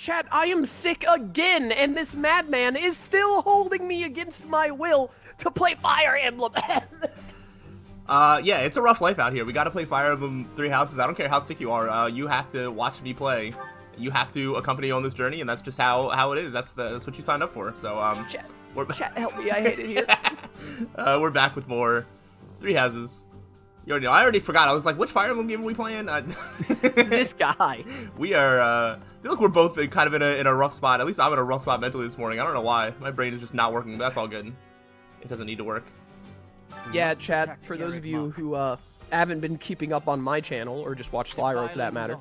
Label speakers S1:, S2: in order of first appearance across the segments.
S1: Chat, I am sick again, and this madman is still holding me against my will to play Fire Emblem.
S2: Yeah, it's a rough life out here. We gotta play Fire Emblem Three Houses. I don't care how sick you are. You have to watch me play. You have to accompany me on this journey, and that's just how it is. That's what you signed up for. So
S1: Chat, help me! I hate it here.
S2: We're back with more Three Houses. You already know. I already forgot. I was like, which Fire Emblem game are we playing?
S1: This guy.
S2: We are. I feel like we're both kind of in a rough spot. At least I'm in a rough spot mentally this morning. I don't know why. My brain is just not working. But that's all good. It doesn't need to work.
S1: Yeah, chat. For those of you who haven't been keeping up on my channel or just watch slyroh for that matter,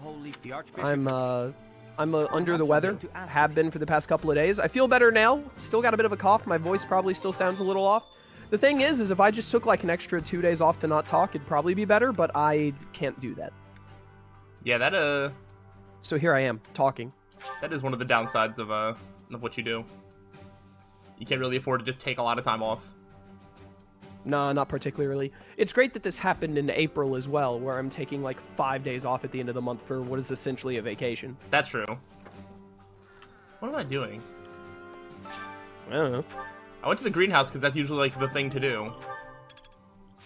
S1: I'm under the weather. Have been for the past couple of days. I feel better now. Still got a bit of a cough. My voice probably still sounds a little off. The thing is if I just took like an extra 2 days off to not talk, it'd probably be better, but I can't do that.
S2: Yeah, that
S1: So here I am, talking.
S2: That is one of the downsides of what you do. You can't really afford to just take a lot of time off.
S1: Nah, not particularly. It's great that this happened in April as well, where I'm taking like 5 days off at the end of the month for what is essentially a vacation.
S2: That's true. What am I doing?
S1: I don't know.
S2: I went to the greenhouse because that's usually like the thing to do.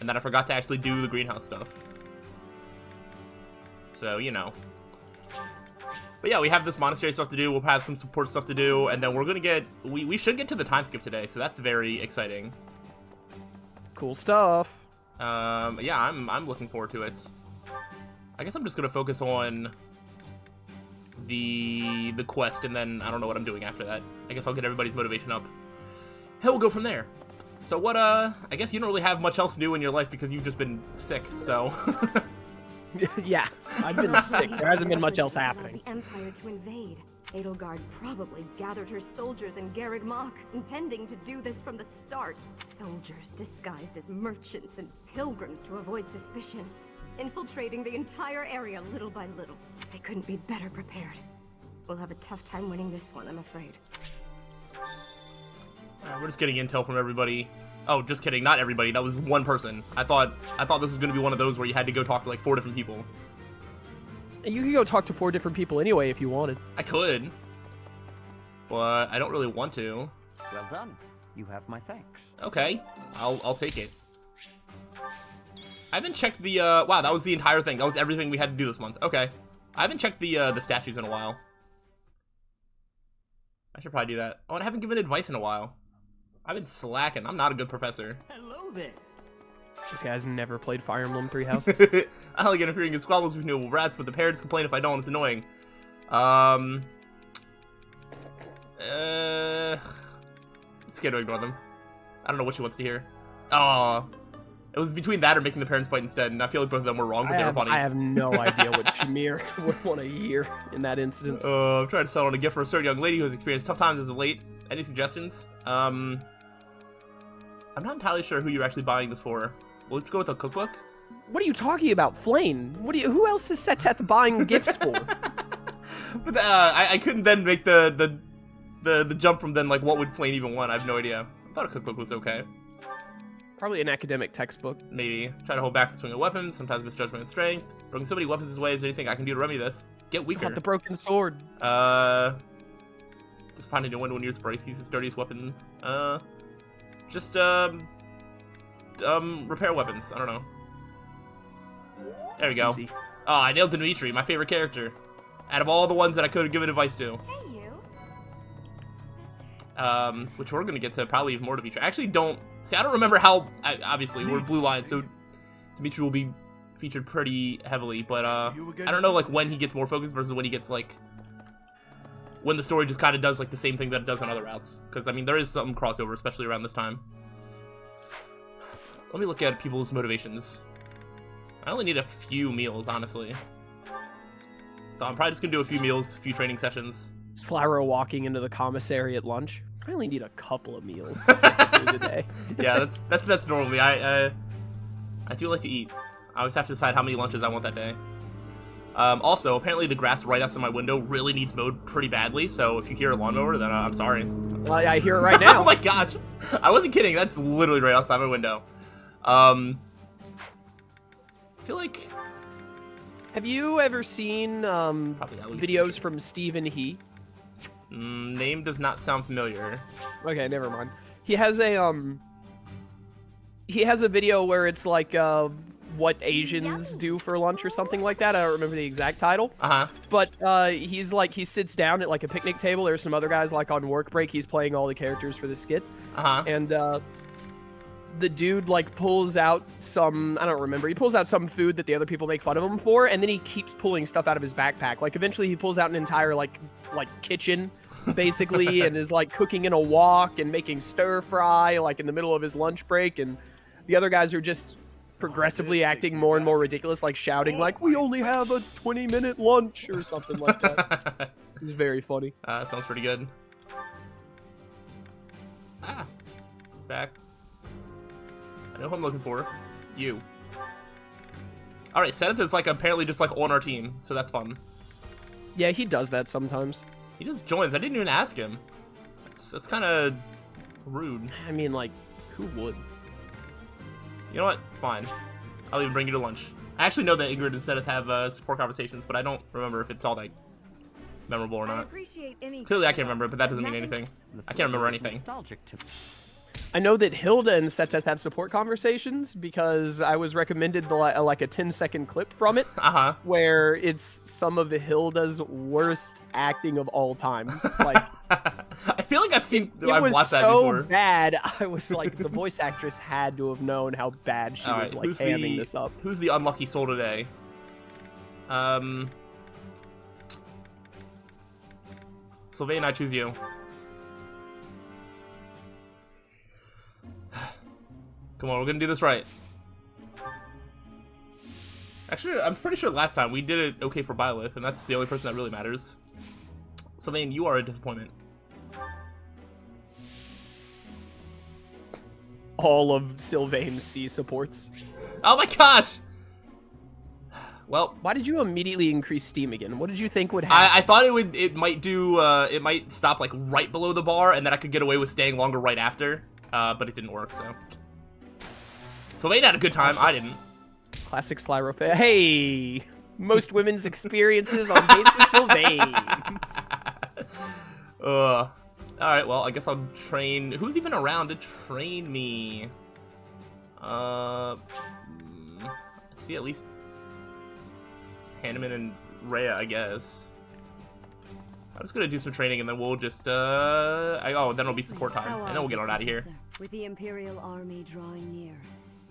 S2: And then I forgot to actually do the greenhouse stuff. So, you know. But yeah, we have this monastery stuff to do, we'll have some support stuff to do, and then we're gonna get... We should get to the time skip today, so that's very exciting.
S1: Cool stuff.
S2: Yeah, I'm looking forward to it. I guess I'm just gonna focus on the quest, and then I don't know what I'm doing after that. I guess I'll get everybody's motivation up. And we'll go from there. So what, I guess you don't really have much else new in your life because you've just been sick, so...
S1: Yeah, I've been sick. There hasn't been much else happening.
S3: The Empire to invade. Edelgard probably gathered her soldiers in Garreg Mach, intending to do this from the start. Soldiers disguised as merchants and pilgrims to avoid suspicion, infiltrating the entire area little by little. They couldn't be better prepared. We'll have a tough time winning this one, I'm afraid.
S2: We're just getting intel from everybody. Oh, just kidding, not everybody. That was one person. I thought this was gonna be one of those where you had to go talk to like 4 different people.
S1: You could go talk to 4 different people anyway if you wanted.
S2: I could, but I don't really want to.
S4: Well done. You have my thanks.
S2: Okay, I'll take it. I haven't checked the wow, that was the entire thing. That was everything we had to do this month. Okay, I haven't checked the statues in a while. I should probably do that. Oh, and I haven't given advice in a while. I've been slacking. I'm not a good professor.
S4: Hello there.
S1: This guy's never played Fire Emblem Three Houses.
S2: I like interfering in squabbles with new rats, but the parents complain if I don't. It's annoying. It's scared to ignore them. I don't know what she wants to hear. Oh, it was between that or making the parents fight instead, and I feel like both of them were wrong, but they were funny.
S1: I have no idea what Jameer would want to hear in that instance.
S2: I'm trying to settle on a gift for a certain young lady who has experienced tough times as of late. Any suggestions? I'm not entirely sure who you're actually buying this for. Well, let's go with a cookbook.
S1: What are you talking about, Flame? Who else is Setet buying gifts for?
S2: But I couldn't then make the jump from then like what would Flame even want? I have no idea. I thought a cookbook was okay.
S1: Probably an academic textbook.
S2: Maybe. Try to hold back the swing of weapons, sometimes misjudgment and strength. Broken so many weapons this way, is there anything I can do to remedy this? Get weaker.
S1: Got the broken sword.
S2: Just find a new one when yours breaks. Use the sturdiest weapons. Just repair weapons. I don't know. There we go.
S1: Easy.
S2: Oh, I nailed Dimitri, my favorite character. Out of all the ones that I could have given advice to.
S3: Hey, you.
S2: Which we're gonna get to probably even more Dimitri. I actually don't... See, I don't remember how... obviously, we're Blue Lions, so Dimitri will be featured pretty heavily, but I don't know, like, when he gets more focus versus when he gets, like... When the story just kind of does, like, the same thing that it does on other routes. Because, I mean, there is some crossover, especially around this time. Let me look at people's motivations. I only need a few meals, honestly. So I'm probably just gonna do a few meals, a few training sessions.
S1: Slyroh walking into the commissary at lunch. I only need a couple of meals to get through the day.
S2: Yeah, that's normally. I do like to eat. I always have to decide how many lunches I want that day. Also, apparently the grass right outside my window really needs mowed pretty badly, so if you hear a lawnmower, then I'm sorry.
S1: Well, I hear it right now.
S2: Oh my gosh! I wasn't kidding, that's literally right outside my window. I feel like...
S1: Have you ever seen videos from Steve and He?
S2: Name does not sound familiar.
S1: Okay, never mind. He has a video where it's like what Asians do for lunch or something like that. I don't remember the exact title. But he's like, he sits down at like a picnic table. There's some other guys like on work break. He's playing all the characters for the skit. And the dude like pulls out some, I don't remember, he pulls out some food that the other people make fun of him for, and then he keeps pulling stuff out of his backpack. Like eventually he pulls out an entire like kitchen basically and is like cooking in a wok and making stir fry like in the middle of his lunch break, and the other guys are just progressively acting more and more ridiculous, like shouting like, we only have a 20-minute lunch or something like that. It's very funny.
S2: Sounds pretty good. Back. I know who I'm looking for. You. Alright, Seth is like apparently just like on our team, so that's fun.
S1: Yeah, he does that sometimes.
S2: He just joins. I didn't even ask him. That's kind of rude.
S1: I mean, like, who would?
S2: You know what? Fine. I'll even bring you to lunch. I actually know that Ingrid and Seth have support conversations, but I don't remember if it's all like memorable or not. Clearly I can't remember it, but that doesn't mean anything. I can't remember anything.
S4: Nostalgic to me.
S1: I know that Hilda and Seteth have support conversations because I was recommended like a 10-second clip from it, where it's some of Hilda's worst acting of all time. Like,
S2: I feel like I've seen.
S1: It was
S2: watched that
S1: so
S2: before.
S1: bad. I was like, the voice actress had to have known how bad she was like hamming this up.
S2: Who's the unlucky soul today? Sylvain, I choose you. Come on, we're gonna do this right. Actually, I'm pretty sure last time we did it okay for Byleth, and that's the only person that really matters. Sylvain, you are a disappointment.
S1: All of Sylvain's C supports.
S2: Oh my gosh! Well,
S1: why did you immediately increase Steam again? What did you think would happen?
S2: I thought it might stop like right below the bar, and then I could get away with staying longer right after. But it didn't work, so. Sylvain had a good time, I didn't.
S1: Classic slyroh. Hey! Most women's experiences on dates with Sylvain.
S2: Alright, well, I guess I'll train. Who's even around to train me? I see at least Hanneman and Rhea, I guess. I'm just gonna do some training and then we'll just, then it'll be support time, and then we'll get on out of here.
S5: With the Imperial army drawing near,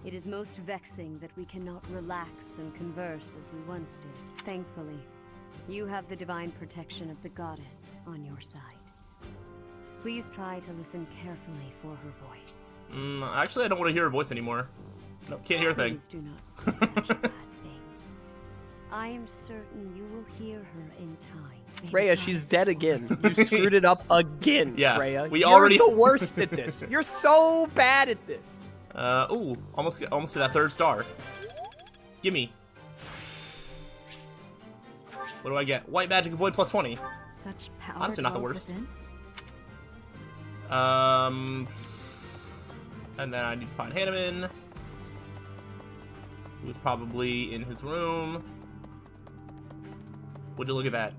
S5: it is most vexing that we cannot relax and converse as we once did. Thankfully, you have the divine protection of the goddess on your side. Please try to listen carefully for her voice.
S2: Actually, I don't want to hear her voice anymore. No, can't hear a thing.
S5: Please do not say such sad things. I am certain you will hear her in time.
S1: Rhea, she's dead again. You screwed it up again,
S2: yeah,
S1: Rhea.
S2: You're
S1: the worst at this. You're so bad at this.
S2: Ooh, almost to that 3rd star. Gimme. What do I get? White magic avoid plus 20.
S5: Such power.
S2: Honestly, not the worst.
S5: Within.
S2: And then I need to find Hanneman, who's probably in his room. Would you look at that?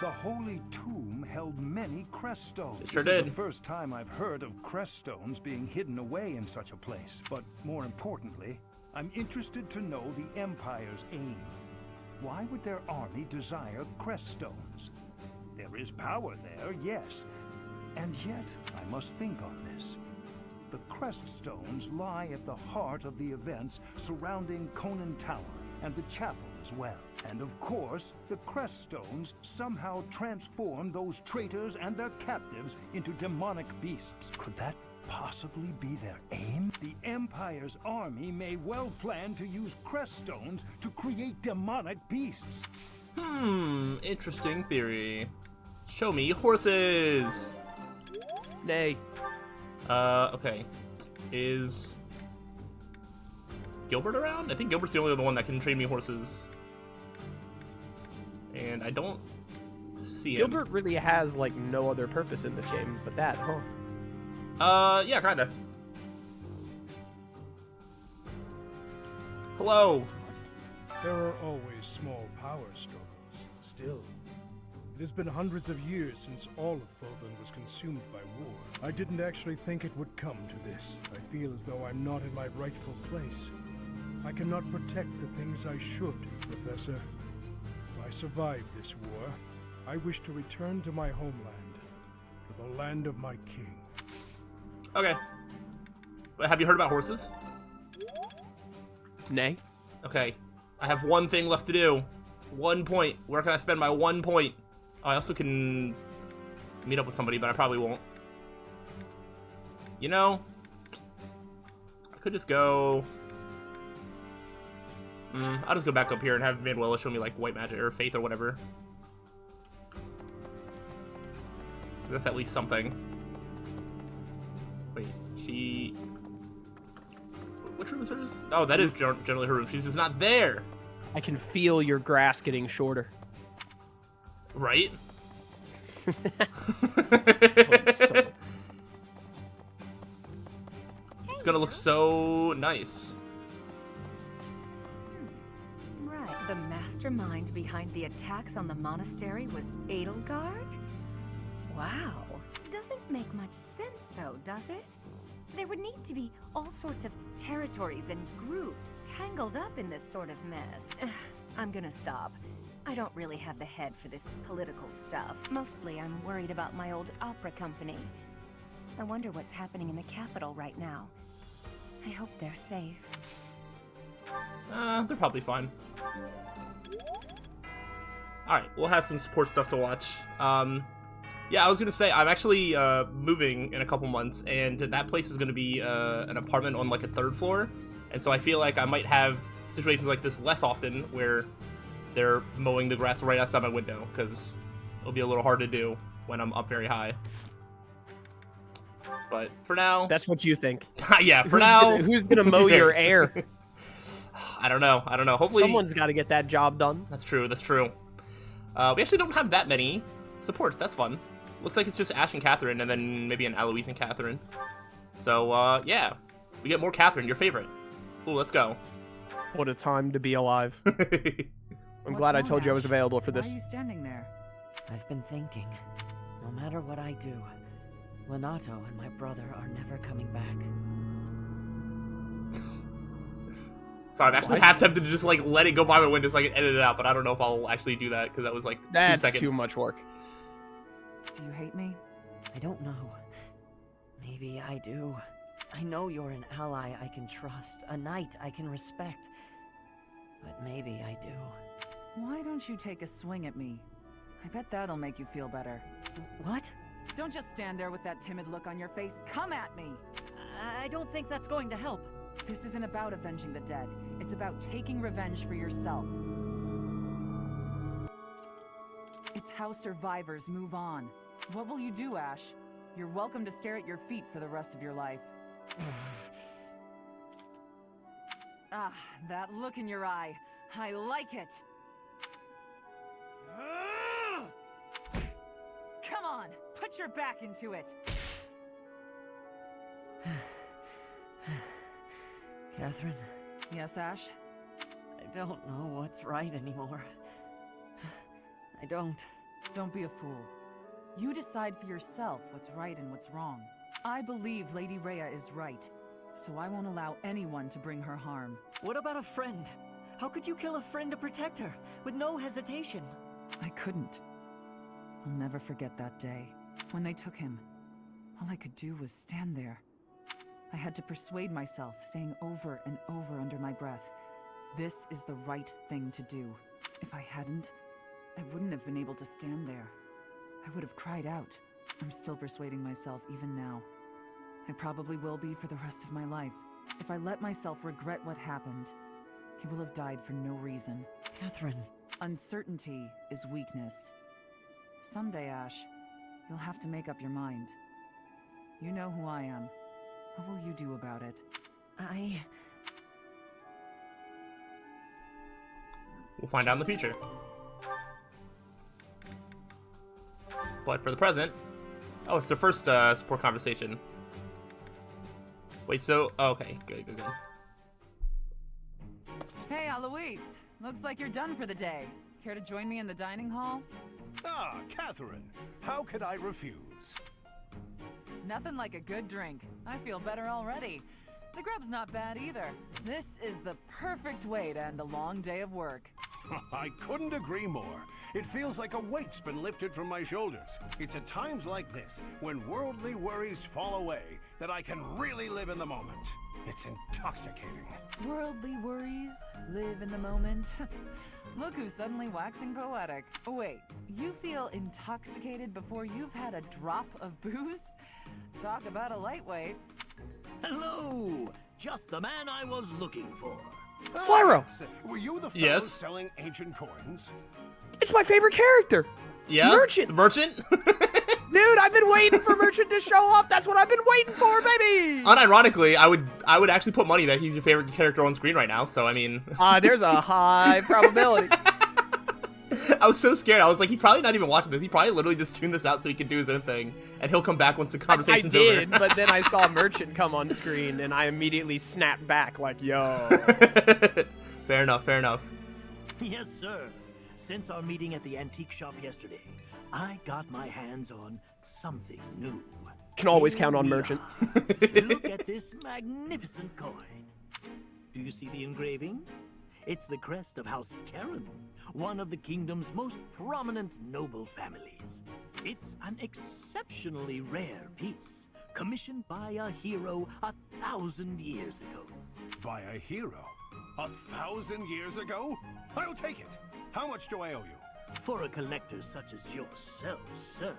S6: The Holy Tomb held many crest stones.
S2: It sure
S6: This
S2: did.
S6: is the first time I've heard of crest stones being hidden away in such a place. But more importantly, I'm interested to know the Empire's aim. Why would their army desire crest stones? There is power there, yes. And yet, I must think on this. The crest stones lie at the heart of the events surrounding Conan Tower and the chapel as well. And of course, the crest stones somehow transform those traitors and their captives into demonic beasts. Could that possibly be their aim? The Empire's army may well plan to use crest stones to create demonic beasts.
S2: Interesting theory. Show me horses.
S1: Nay.
S2: Okay. Is Gilbert around? I think Gilbert's the only other one that can train me horses. And I don't see him.
S1: Gilbert really has, like, no other purpose in this game but that, huh?
S2: Yeah, kinda. Hello.
S7: There are always small power struggles, still. It has been hundreds of years since all of Fodlan was consumed by war. I didn't actually think it would come to this. I feel as though I'm not in my rightful place. I cannot protect the things I should, Professor. If I survive this war, I wish to return to my homeland, to the land of my king.
S2: Okay. But have you heard about horses?
S1: Nay.
S2: Okay. I have one thing left to do. 1 point. Where can I spend my 1 point? Oh, I also can meet up with somebody, but I probably won't. You know, I could just go... I'll just go back up here and have Manuela show me, like, white magic or faith or whatever. That's at least something. Wait, she... Which room is hers? Oh, that is generally her room. She's just not there.
S1: I can feel your grass getting shorter.
S2: Right? It's gonna look so nice.
S8: Right. The mastermind behind the attacks on the monastery was Edelgard? Wow. Doesn't make much sense, though, does it? There would need to be all sorts of territories and groups tangled up in this sort of mess. I'm gonna stop. I don't really have the head for this political stuff. Mostly I'm worried about my old opera company. I wonder what's happening in the capital right now. I hope they're safe.
S2: They're probably fine. Alright, we'll have some support stuff to watch. Yeah, I was gonna say, I'm actually moving in a couple months, and that place is gonna be an apartment on like a 3rd floor. And so I feel like I might have situations like this less often, where they're mowing the grass right outside my window, because it'll be a little hard to do when I'm up very high. But for now...
S1: That's what you think.
S2: Yeah, for now...
S1: Who's gonna mow your air?
S2: I don't know. Hopefully...
S1: Someone's gotta get that job done.
S2: That's true. We actually don't have that many supports. That's fun. Looks like it's just Ash and Catherine, and then maybe an Eloise and Catherine. So, yeah. We get more Catherine, your favorite. Ooh, let's go.
S1: What a time to be alive. I'm
S9: What's
S1: glad I
S9: wrong,
S1: told you I was
S9: Ash?
S1: available for
S9: Why
S1: this.
S9: are you standing there?
S4: I've been thinking, no matter what I do, Lenato and my brother are never coming back.
S2: So I'm actually half tempted to just, like, let it go by my window so I can edit it out, but I don't know if I'll actually do that, because that was, like, 2
S1: That's
S2: seconds.
S1: too much work.
S9: Do you hate me?
S4: I don't know. Maybe I do. I know you're an ally I can trust, a knight I can respect. But maybe I do.
S9: Why don't you take a swing at me? I bet that'll make you feel better.
S4: What?
S9: Don't just stand there with that timid look on your face. Come at me!
S4: I don't think that's going to help.
S9: This isn't about avenging the dead. It's about taking revenge for yourself. It's how survivors move on. What will you do, Ash? You're welcome to stare at your feet for the rest of your life. Ah, that look in your eye. I like it. Come on, put your back into it.
S4: Catherine?
S9: Yes, Ash?
S4: I don't know what's right anymore. I don't.
S9: Don't be a fool. You decide for yourself what's right and what's wrong. I believe Lady Rhea is right, so I won't allow anyone to bring her harm.
S4: What about a friend? How could you kill a friend to protect her, with no hesitation?
S9: I couldn't. I'll never forget that day. When they took him, all I could do was stand there. I had to persuade myself, saying over and over under my breath, this is the right thing to do. If I hadn't, I wouldn't have been able to stand there. I would have cried out. I'm still persuading myself even now. I probably will be for the rest of my life. If I let myself regret what happened, he will have died for no reason.
S4: Catherine.
S9: Uncertainty is weakness. Someday, Ash, you'll have to make up your mind. You know who I am. What will you do about it?
S2: We'll find out in the future. But for the present... Oh, it's the first support conversation. Wait, so... Oh, okay, good.
S9: Hey, Eloise! Looks like you're done for the day. Care to join me in the dining hall?
S6: Ah, Catherine, how could I refuse?
S9: Nothing like a good drink. I feel better already. The grub's not bad either. This is the perfect way to end a long day of work.
S6: I couldn't agree more. It feels like a weight's been lifted from my shoulders. It's at times like this, when worldly worries fall away, that I can really live in the moment. It's intoxicating.
S9: Worldly worries, live in the moment. Look who's suddenly waxing poetic. Wait, you feel intoxicated before you've had a drop of booze? Talk about a lightweight.
S10: Hello! Just the man I was looking for.
S1: Slyroh!
S6: Yes. Were you the fellow
S2: Yes.
S6: selling ancient coins?
S1: It's my favorite character.
S2: Yeah?
S1: Merchant.
S2: The merchant?
S1: Dude, I've been waiting for Merchant to show up. That's what I've been waiting for, baby.
S2: Unironically, I would actually put money that he's your favorite character on screen right now, so I mean...
S1: There's a high probability.
S2: I was so scared. I was like, he's probably not even watching this. He probably literally just tuned this out so he could do his own thing, and he'll come back once the
S1: I
S2: conversation's
S1: did,
S2: over.
S1: but then I saw Merchant come on screen, and I immediately snapped back like, yo.
S2: Fair enough, fair enough.
S10: Yes, sir. Since our meeting at the antique shop yesterday, I got my hands on something new.
S1: Can always count on
S10: Here we
S1: Merchant.
S10: are. Look at this magnificent coin. Do you see the engraving? It's the crest of House Karen, one of the kingdom's most prominent noble families. It's an exceptionally rare piece, commissioned by a hero 1,000 years ago.
S6: By a hero? 1,000 years ago? I'll take it. How much do I owe you?
S10: For a collector such as yourself, sir,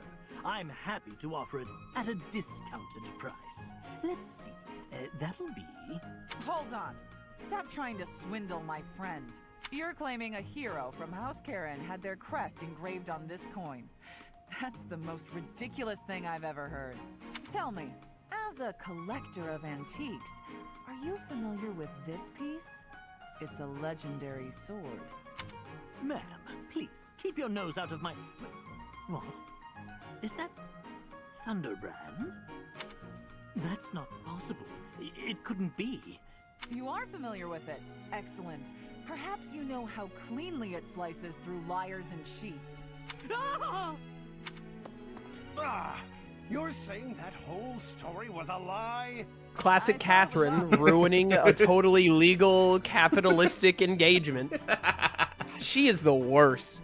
S10: I'm happy to offer it at a discounted price. Let's see, that'll be...
S9: Hold on. Stop trying to swindle my friend. You're claiming a hero from House Karen had their crest engraved on this coin. That's the most ridiculous thing I've ever heard. Tell me, as a collector of antiques, are you familiar with this piece? It's a legendary sword.
S10: Ma'am, please, keep your nose out of my... What? Is that Thunderbrand? That's not possible. It couldn't be.
S9: You are familiar with it. Excellent. Perhaps you know how cleanly it slices through liars and cheats. Ah!
S6: Ah! You're saying that whole story was a lie?
S1: Classic
S9: I
S1: Catherine
S9: thought
S1: ruining a totally legal capitalistic engagement. She is the worst.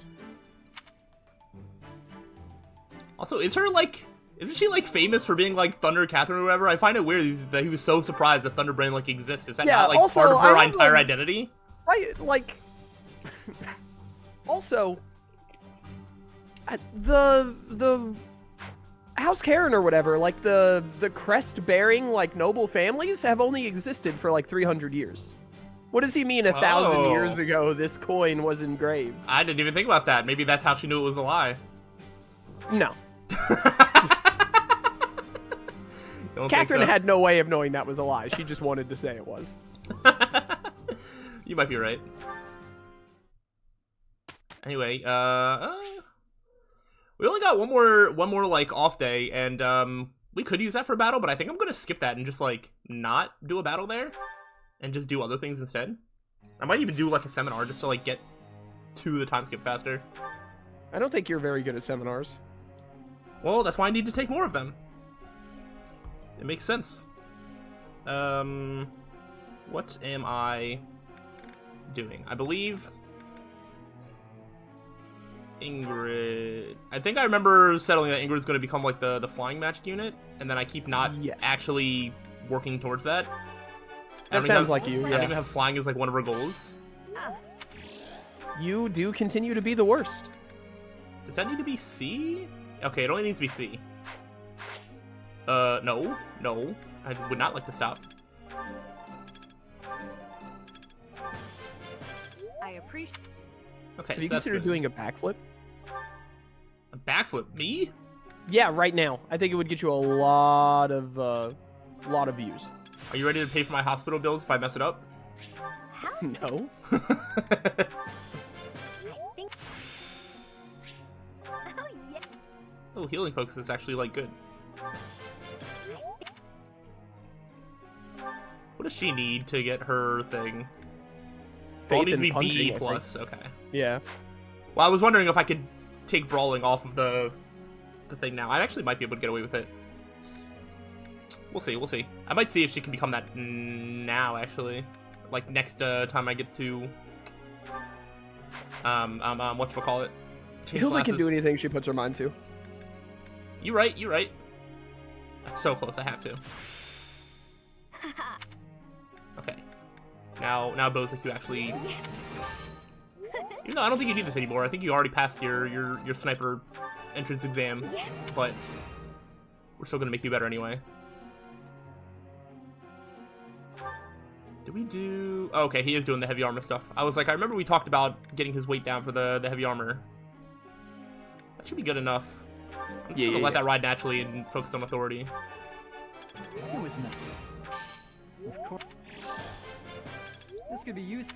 S2: Also, isn't she like famous for being like Thunder Catherine or whatever? I find it weird that he was so surprised that Thunderbrand like exists. Is that
S1: Yeah,
S2: not like
S1: also,
S2: part of her
S1: I have,
S2: entire
S1: like-
S2: identity?
S1: Right, like... also... The House Karen or whatever, like the crest-bearing like noble families have only existed for like 300 years. What does he mean 1,000
S2: Oh.
S1: years ago this coin was engraved?
S2: I didn't even think about that. Maybe that's how she knew it was a lie.
S1: No.
S2: Don't think
S1: Catherine
S2: so?
S1: had no way of knowing that was a lie. She just wanted to say it was.
S2: You might be right. Anyway, we only got one more like off day, and we could use that for a battle, but I think I'm gonna skip that and just like not do a battle there, and just do other things instead. I might even do like a seminar just to like get to the time skip faster.
S1: I don't think you're very good at seminars.
S2: Well, that's why I need to take more of them. It makes sense. What am I doing? I believe Ingrid... I think I remember settling that Ingrid's going to become like the flying magic unit, and then I keep not actually working towards that.
S1: That sounds like you,
S2: I don't
S1: yeah.
S2: even have flying as like one of her goals.
S1: You do continue to be the worst.
S2: Does that need to be C? Okay, it only needs to be C. No. I would not like to stop.
S5: I appreciate.
S2: Okay,
S1: Have you
S2: so that's
S1: considered
S2: good.
S1: doing a backflip?
S2: A backflip? Me?
S1: Yeah, right now. I think it would get you a lot of views.
S2: Are you ready to pay for my hospital bills if I mess it up?
S1: No.
S2: Oh, healing focus is actually like good. What does she need to get her thing? Oh, it
S1: Faith
S2: needs to
S1: and
S2: be
S1: punching,
S2: B
S1: I think.
S2: plus. Okay.
S1: Yeah.
S2: Well, I was wondering if I could take brawling off of the thing now. I actually might be able to get away with it. We'll see, we'll see. I might see if she can become that now, actually. Like, next time I get to... whatchamacallit?
S1: Hilda can do anything she puts her mind to.
S2: You're right, you're right. That's so close, I have to. Okay. Now Bozak, you actually... Even though I don't think you need this anymore. I think you already passed your sniper entrance exam. But we're still gonna make you better anyway. Did we do... Oh, okay, he is doing the heavy armor stuff. I was like, I remember we talked about getting his weight down for the heavy armor. That should be good enough. I'm just gonna let that ride naturally and focus on authority.
S4: It was nice. Of course. This could be used.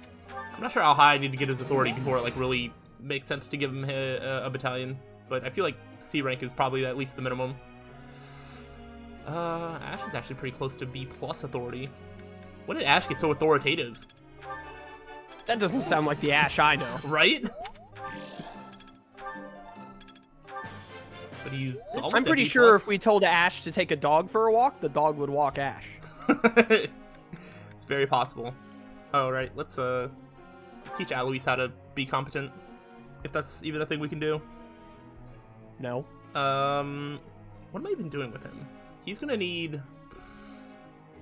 S2: I'm not sure how high I need to get his authority before it like really makes sense to give him a battalion, but I feel like C rank is probably at least the minimum. Ash is actually pretty close to B+ authority. When did Ash get so authoritative?
S1: That doesn't sound like the Ash I know.
S2: Right? But he's almost
S1: I'm pretty
S2: at B+.
S1: sure if we told Ash to take a dog for a walk, the dog would walk Ash.
S2: It's very possible. Oh, right. Let's teach Alois how to be competent. If that's even a thing we can do.
S1: No.
S2: What am I even doing with him? He's gonna need...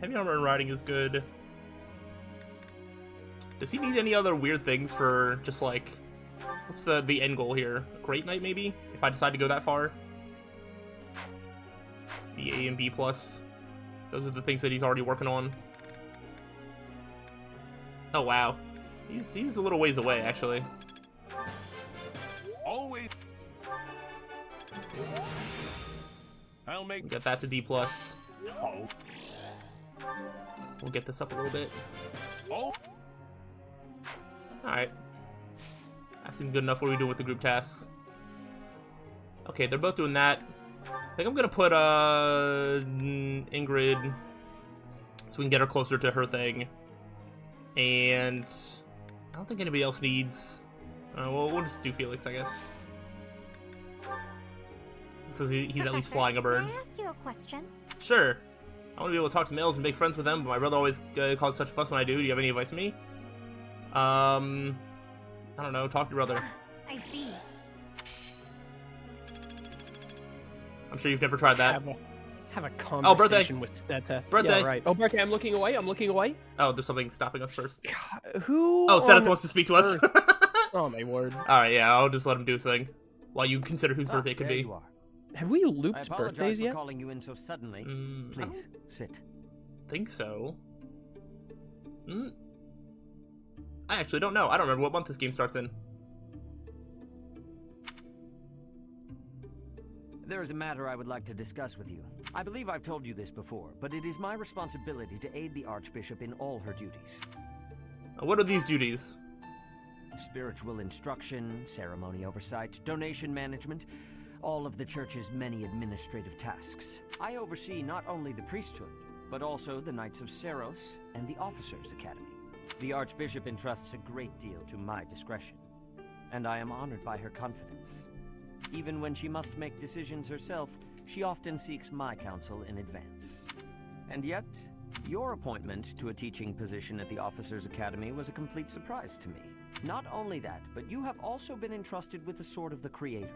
S2: Heavy armor and riding is good. Does he need any other weird things for just like... What's the end goal here? A Great Knight, maybe? If I decide to go that far? B, A, and B+. Those are the things that he's already working on. Oh, wow. He's a little ways away, actually.
S6: Always. I'll make...
S2: Get that to D+.
S6: Oh.
S2: We'll get this up a little bit.
S6: Oh.
S2: Alright. That seems good enough. What are we doing with the group tasks? Okay, they're both doing that. I think I'm gonna put Ingrid so we can get her closer to her thing. And I don't think anybody else needs... well, we'll just do Felix, I guess. Because he's at least flying a bird.
S11: May I ask you a question?
S2: Sure. I want to be able to talk to males and make friends with them, but my brother always causes such a fuss when I do. Do you have any advice for me? I don't know. Talk to your brother.
S11: I see.
S2: I'm sure you've never tried that.
S1: Have a conversation with Seta.
S2: Birthday.
S1: Yeah, right. Oh, birthday. I'm looking away. I'm looking away.
S2: Oh, there's something stopping us first.
S1: God, who?
S2: Oh, Seta wants to speak to us.
S1: Oh, my word.
S2: All right, yeah, I'll just let him do his thing while you consider whose birthday it could be.
S1: Have we looped
S4: I
S1: birthdays
S4: for
S1: yet?
S4: calling you in so suddenly. Please sit.
S2: Think so. I actually don't know. I don't remember what month this game starts in.
S4: There is a matter I would like to discuss with you. I believe I've told you this before, but it is my responsibility to aid the Archbishop in all her duties.
S2: What are these duties?
S4: Spiritual instruction, ceremony oversight, donation management, all of the Church's many administrative tasks. I oversee not only the priesthood, but also the Knights of Slyroh and the Officers' Academy. The Archbishop entrusts a great deal to my discretion, and I am honored by her confidence. Even when she must make decisions herself, she often seeks my counsel in advance. And yet, your appointment to a teaching position at the Officers' Academy was a complete surprise to me. Not only that, but you have also been entrusted with the Sword of the Creator.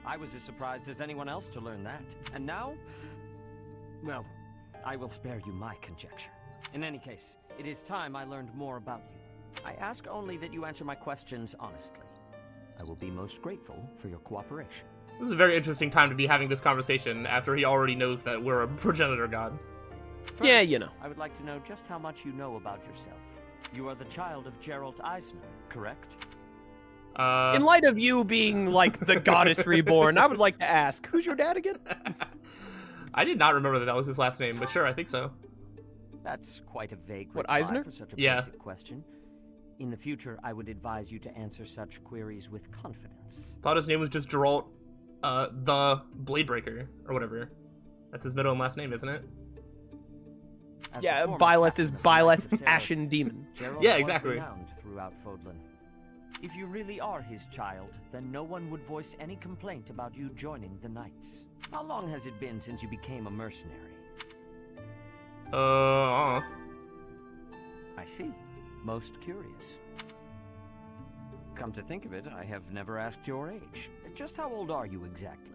S4: I was as surprised as anyone else to learn that. And now, well, I will spare you my conjecture. In any case, it is time I learned more about you. I ask only that you answer my questions honestly. I will be most grateful for your cooperation.
S2: This is a very interesting time to be having this conversation after he already knows that we're a progenitor god.
S4: First,
S1: Yeah, you know.
S4: I would like to know just how much you know about yourself. You are the child of Geralt Eisner, correct?
S1: In light of you being, like, the goddess reborn, I would like to ask, who's your dad again?
S2: I did not remember that was his last name, but sure, I think so.
S4: That's quite a vague
S1: What,
S4: reply
S1: Eisner?
S4: for such a
S2: Yeah.
S4: basic question. In the future, I would advise you to answer such queries with confidence.
S2: Thought his name was just Geralt, the Bladebreaker, or whatever. That's his middle and last name, isn't it?
S4: As
S1: Yeah,
S4: the former
S1: Byleth
S4: captain
S1: is
S4: of the Knights
S1: Byleth
S4: of Slyroh,
S1: Ashen Demon.
S4: Geralt
S2: Yeah,
S4: was
S2: exactly.
S4: renowned throughout Fodlan. If you really are his child, then no one would voice any complaint about you joining the Knights. How long has it been since you became a mercenary? I see. Most curious. Come to think of it, I have never asked your age. Just how old are you exactly?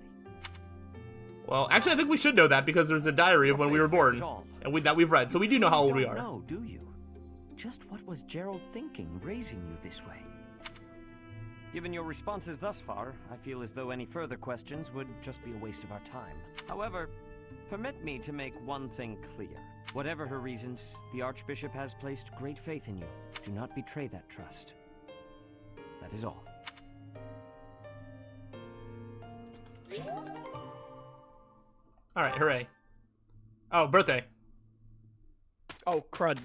S2: Well, actually, I think we should know that because there's a diary of when we were born, and that we've read, so we do know how old we are.
S4: No, do you? Just what was Gerald thinking, raising you this way? Given your responses thus far, I feel as though any further questions would just be a waste of our time. However, permit me to make one thing clear. Whatever her reasons, the Archbishop has placed great faith in you. Do not betray that trust. That is all.
S2: Alright, hooray. Oh, birthday.
S1: Oh, crud.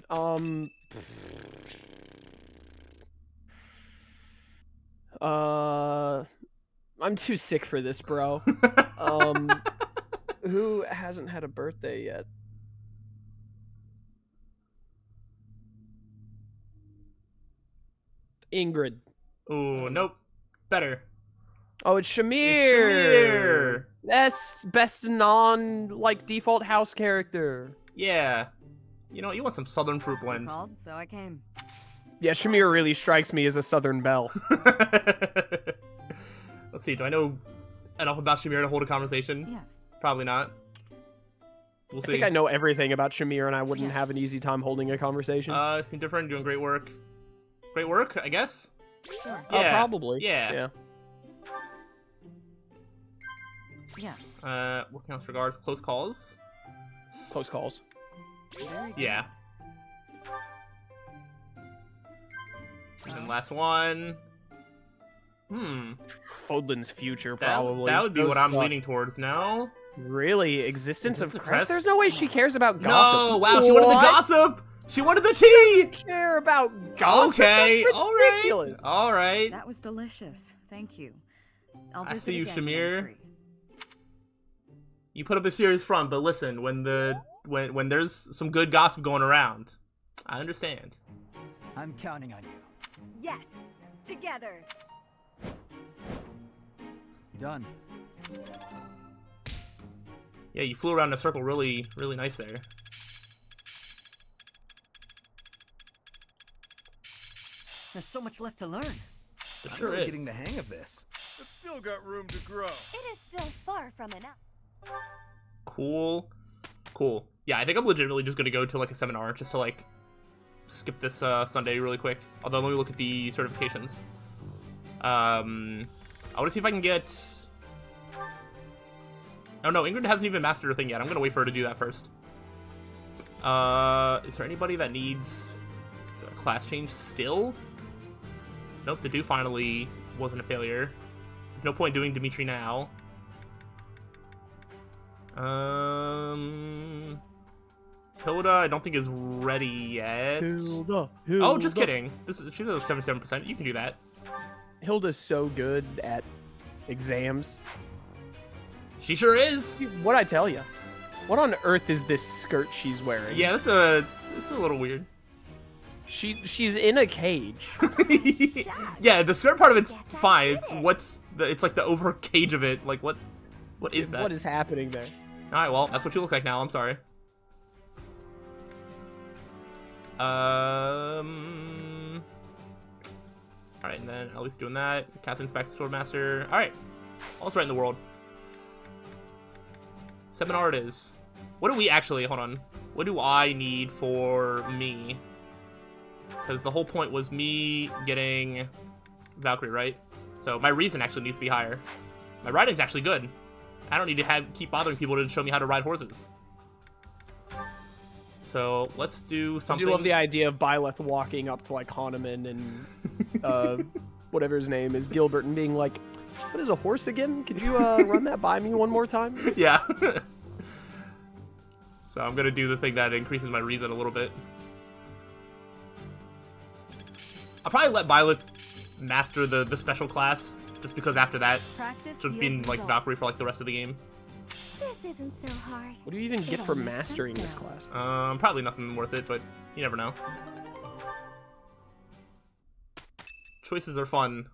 S1: I'm too sick for this, bro. Who hasn't had a birthday yet? Ingrid.
S2: Ooh, nope. Better.
S1: Oh, it's Shamir.
S2: It's Shamir.
S1: Best non default house character.
S2: Yeah. You know, you want some Southern Fruit Blend.
S8: Called, so I came.
S1: Yeah, Shamir really strikes me as a Southern belle.
S2: Let's see, do I know enough about Shamir to hold a conversation?
S8: Yes.
S2: Probably not. We'll see.
S1: I think I know everything about Shamir, and I wouldn't have an easy time holding a conversation.
S2: Seem different, doing great work. Great work, I guess?
S8: Sure.
S2: Yeah.
S1: Probably.
S2: Yeah.
S8: Yes.
S2: Working on regards, close calls.
S1: Close calls.
S2: Yeah. And then last one.
S1: Fodlan's future, probably.
S2: That would be what I'm leaning towards now.
S1: Really? Existence of
S2: Crest?
S1: Crest? There's no way she cares about gossip.
S2: No, wow, she wanted the gossip! She wanted the tea!
S1: Care about gossip?
S2: Okay,
S1: That's
S2: alright.
S1: ridiculous.
S2: Alright.
S8: That was delicious. Thank you. I'll
S2: I
S8: visit
S2: see you,
S8: again when I'm
S2: Shamir.
S8: free.
S2: You put up a serious front, but listen, when there's some good gossip going around, I understand.
S12: I'm counting on you.
S11: Yes, together.
S12: Done.
S2: Yeah, you flew around in a circle really, really nice there.
S4: There's so much left to learn.
S2: It
S12: I'm
S2: sure
S12: really
S2: is.
S12: getting the hang of this.
S13: It's still got room to grow.
S11: It is still far from enough.
S2: Cool. Cool. Yeah, I think I'm legitimately just gonna go to like a seminar just to like skip this Sunday really quick. Although let me look at the certifications. I want to see if I can get. Oh no, Ingrid hasn't even mastered her thing yet. I'm gonna wait for her to do that first. Is there anybody that needs a class change still? Nope, the do finally wasn't a failure. There's no point doing Dimitri now. Hilda, I don't think is ready yet.
S1: Hilda.
S2: Oh, just kidding. She's at 77%. You can do that.
S1: Hilda's so good at exams.
S2: She sure is.
S1: What'd I tell you? What on earth is this skirt she's wearing?
S2: Yeah, it's a little weird.
S1: She's in a cage.
S2: Yeah, the skirt part of it's fine. It's like the over cage of it. Like what is that?
S1: What is happening there?
S2: All right, well, that's what you look like now. I'm sorry. All right, and then Ellie's doing that. Catherine's back to Swordmaster. All right, all's right in the world. Seminar it is. What do we actually? Hold on. What do I need for me? Because the whole point was me getting Valkyrie, right? So my reason actually needs to be higher. My riding's actually good. I don't need to keep bothering people to show me how to ride horses. So let's do something.
S1: I do love the idea of Byleth walking up to like Hahnemann and whatever his name is, Gilbert, and being like, "What is a horse again? Could you run that by me one more time?"
S2: Yeah. So I'm gonna do the thing that increases my reason a little bit. I'll probably let Byleth master the special class, just because after that, so it's being like Valkyrie for like the rest of the game.
S11: This isn't so hard.
S1: What do you even get for mastering this class?
S2: Probably nothing worth it, but you never know. choices are fun.